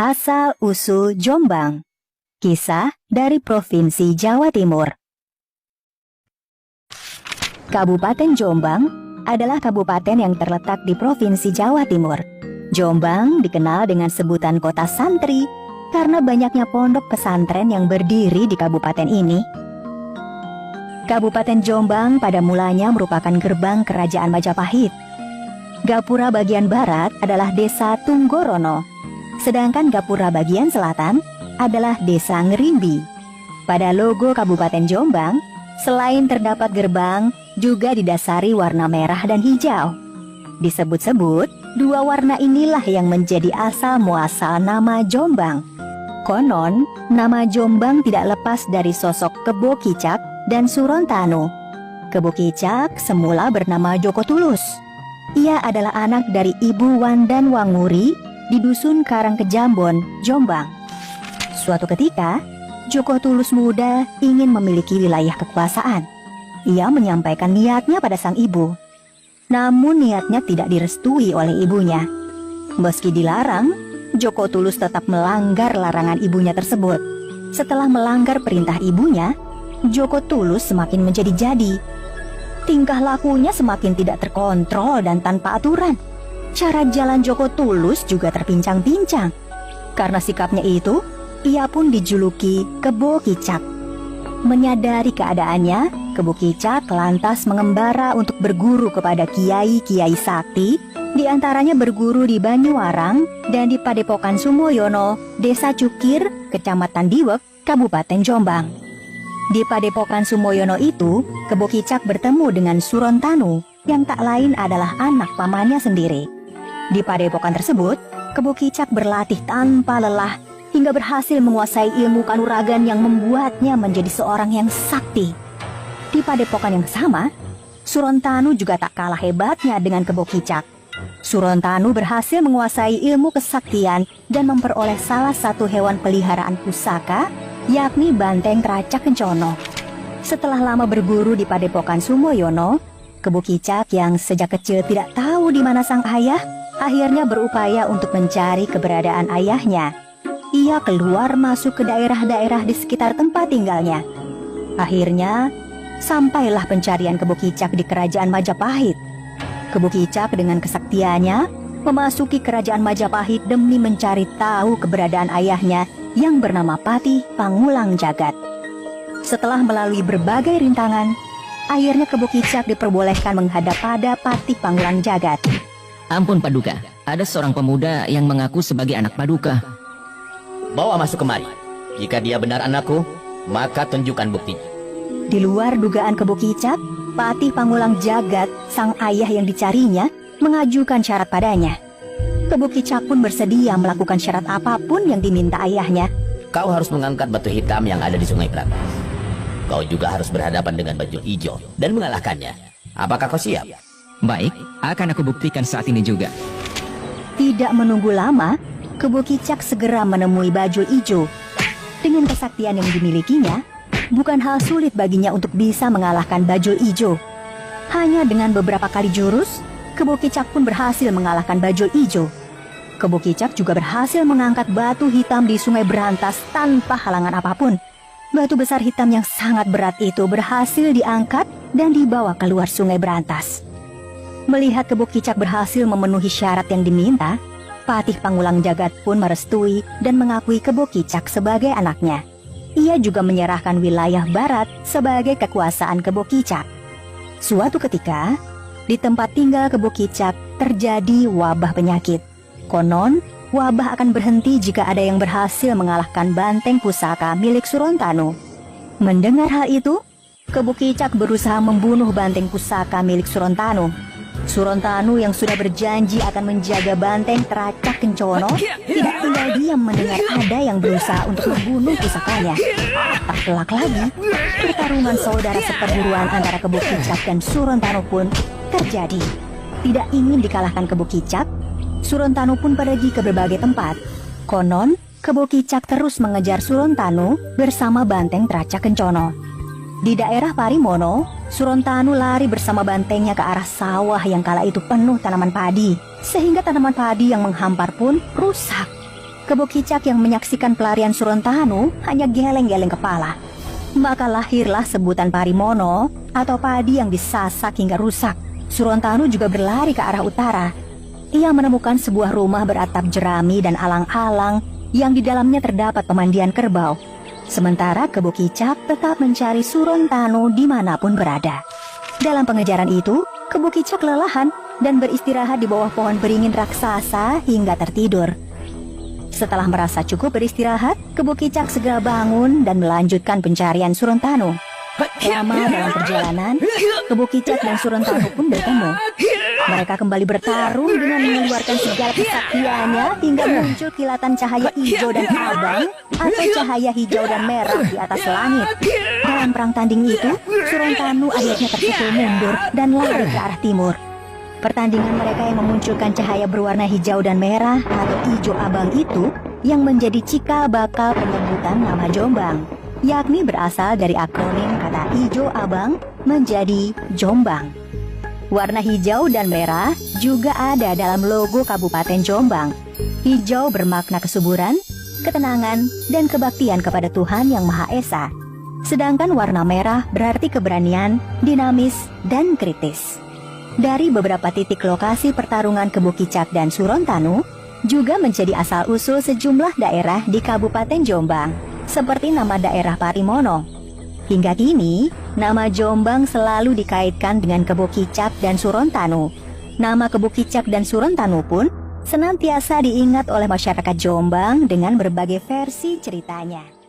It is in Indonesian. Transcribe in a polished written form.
Asal-usul Jombang. Kisah dari Provinsi Jawa Timur. Kabupaten Jombang adalah kabupaten yang terletak di Provinsi Jawa Timur. Jombang dikenal dengan sebutan kota santri karena banyaknya pondok pesantren yang berdiri di kabupaten ini. Kabupaten Jombang pada mulanya merupakan gerbang Kerajaan Majapahit. Gapura bagian barat adalah Desa Tunggorono, sedangkan Gapura bagian selatan adalah Desa Ngerimbi. Pada logo Kabupaten Jombang, selain terdapat gerbang, juga didasari warna merah dan hijau. Disebut-sebut, dua warna inilah yang menjadi asal-muasal nama Jombang. Konon, nama Jombang tidak lepas dari sosok Kebo Kicak dan Surontanu. Kebo Kicak semula bernama Joko Tulus. Ia adalah anak dari Ibu Wandan Wanguri di Dusun Karangkejambon, Jombang. Suatu ketika, Joko Tulus muda ingin memiliki wilayah kekuasaan. Ia menyampaikan niatnya pada sang ibu. Namun niatnya tidak direstui oleh ibunya. Meski dilarang, Joko Tulus tetap melanggar larangan ibunya tersebut. Setelah melanggar perintah ibunya, Joko Tulus semakin menjadi-jadi. Tingkah lakunya semakin tidak terkontrol dan tanpa aturan. Cara jalan Joko Tulus juga terpincang-pincang. Karena sikapnya itu, ia pun dijuluki Kebo Kicak. Menyadari keadaannya, Kebo Kicak lantas mengembara untuk berguru kepada kiai-kiai sakti, diantaranya berguru di Banyuwarang dan di Padepokan Sumoyono, Desa Cukir, Kecamatan Diwek, Kabupaten Jombang. Di Padepokan Sumoyono itu, Kebo Kicak bertemu dengan Surontanu, yang tak lain adalah anak pamannya sendiri. Di padepokan tersebut, Kebo Kicak berlatih tanpa lelah hingga berhasil menguasai ilmu kanuragan yang membuatnya menjadi seorang yang sakti. Di padepokan yang sama, Surontanu juga tak kalah hebatnya dengan Kebo Kicak. Surontanu berhasil menguasai ilmu kesaktian dan memperoleh salah satu hewan peliharaan pusaka, yakni banteng Tracak Kencono. Setelah lama berguru di padepokan Sumoyono, Kebo Kicak yang sejak kecil tidak tahu di mana sang ayah, akhirnya berupaya untuk mencari keberadaan ayahnya. Ia keluar masuk ke daerah-daerah di sekitar tempat tinggalnya. Akhirnya, sampailah pencarian Kebo Kicak di Kerajaan Majapahit. Kebo Kicak dengan kesaktiannya memasuki Kerajaan Majapahit demi mencari tahu keberadaan ayahnya yang bernama Patih Pangulang Jagat. Setelah melalui berbagai rintangan, akhirnya Kebo Kicak diperbolehkan menghadap pada Patih Pangulang Jagat. Ampun Paduka, ada seorang pemuda yang mengaku sebagai anak Paduka. Bawa masuk kemari. Jika dia benar anakku, maka tunjukkan buktinya. Di luar dugaan Kebo Kicak, Patih Pangulang Jagat, sang ayah yang dicarinya, mengajukan syarat padanya. Kebo Kicak pun bersedia melakukan syarat apapun yang diminta ayahnya. Kau harus mengangkat batu hitam yang ada di Sungai Berantas. Kau juga harus berhadapan dengan baju hijau dan mengalahkannya. Apakah kau siap? Baik, akan aku buktikan saat ini juga. Tidak menunggu lama, Kebo Kicak segera menemui Bajul Ijo. Dengan kesaktian yang dimilikinya, bukan hal sulit baginya untuk bisa mengalahkan Bajul Ijo. Hanya dengan beberapa kali jurus, Kebo Kicak pun berhasil mengalahkan Bajul Ijo. Kebo Kicak juga berhasil mengangkat batu hitam di Sungai Berantas tanpa halangan apapun. Batu besar hitam yang sangat berat itu berhasil diangkat dan dibawa keluar Sungai Berantas. Melihat Kebo Kicak berhasil memenuhi syarat yang diminta, Patih Pangulang Jagat pun merestui dan mengakui Kebo Kicak sebagai anaknya. Ia juga menyerahkan wilayah barat sebagai kekuasaan Kebo Kicak. Suatu ketika, di tempat tinggal Kebo Kicak terjadi wabah penyakit. Konon, wabah akan berhenti jika ada yang berhasil mengalahkan banteng pusaka milik Surontanu. Mendengar hal itu, Kebo Kicak berusaha membunuh banteng pusaka milik Surontanu. Surontanu yang sudah berjanji akan menjaga banteng Tracak Kencono tidak tinggal diam mendengar ada yang berusaha untuk membunuh pusakanya. Tak pelak lagi, pertarungan saudara seperguruan antara Kebo Kicak dan Surontanu pun terjadi. Tidak ingin dikalahkan Kebo Kicak, Surontanu pun pergi ke berbagai tempat. Konon, Kebo Kicak terus mengejar Surontanu bersama banteng Tracak Kencono. Di daerah Parimono, Surontanu lari bersama bantengnya ke arah sawah yang kala itu penuh tanaman padi, sehingga tanaman padi yang menghampar pun rusak. Kebo Kicak yang menyaksikan pelarian Surontanu hanya geleng-geleng kepala. Maka lahirlah sebutan Parimono atau padi yang disasak hingga rusak. Surontanu juga berlari ke arah utara. Ia menemukan sebuah rumah beratap jerami dan alang-alang yang di dalamnya terdapat pemandian kerbau. Sementara Kebo Kicak tetap mencari Surontanu dimanapun berada. Dalam pengejaran itu, Kebo Kicak kelelahan dan beristirahat di bawah pohon beringin raksasa hingga tertidur. Setelah merasa cukup beristirahat, Kebo Kicak segera bangun dan melanjutkan pencarian Surontanu. Lama dalam perjalanan, Kebo Kicak dan Surontanu pun bertemu. Mereka kembali bertarung dengan mengeluarkan segala kesaktiannya hingga muncul kilatan cahaya hijau dan abang atau cahaya hijau dan merah di atas langit. Dalam perang tanding itu, Surontanu akhirnya terpukul mundur dan lari ke arah timur. Pertandingan mereka yang memunculkan cahaya berwarna hijau dan merah atau hijau abang itu yang menjadi cikal bakal penyebutan nama Jombang, yakni berasal dari akronim kata hijau abang menjadi Jombang. Warna hijau dan merah juga ada dalam logo Kabupaten Jombang. Hijau bermakna kesuburan, ketenangan, dan kebaktian kepada Tuhan Yang Maha Esa. Sedangkan warna merah berarti keberanian, dinamis, dan kritis. Dari beberapa titik lokasi pertarungan Kebo Kicak dan Surontanu juga menjadi asal-usul sejumlah daerah di Kabupaten Jombang, seperti nama daerah Parimono. Hingga kini, nama Jombang selalu dikaitkan dengan Kebo Kicak dan Surontanu. Nama Kebo Kicak dan Surontanu pun senantiasa diingat oleh masyarakat Jombang dengan berbagai versi ceritanya.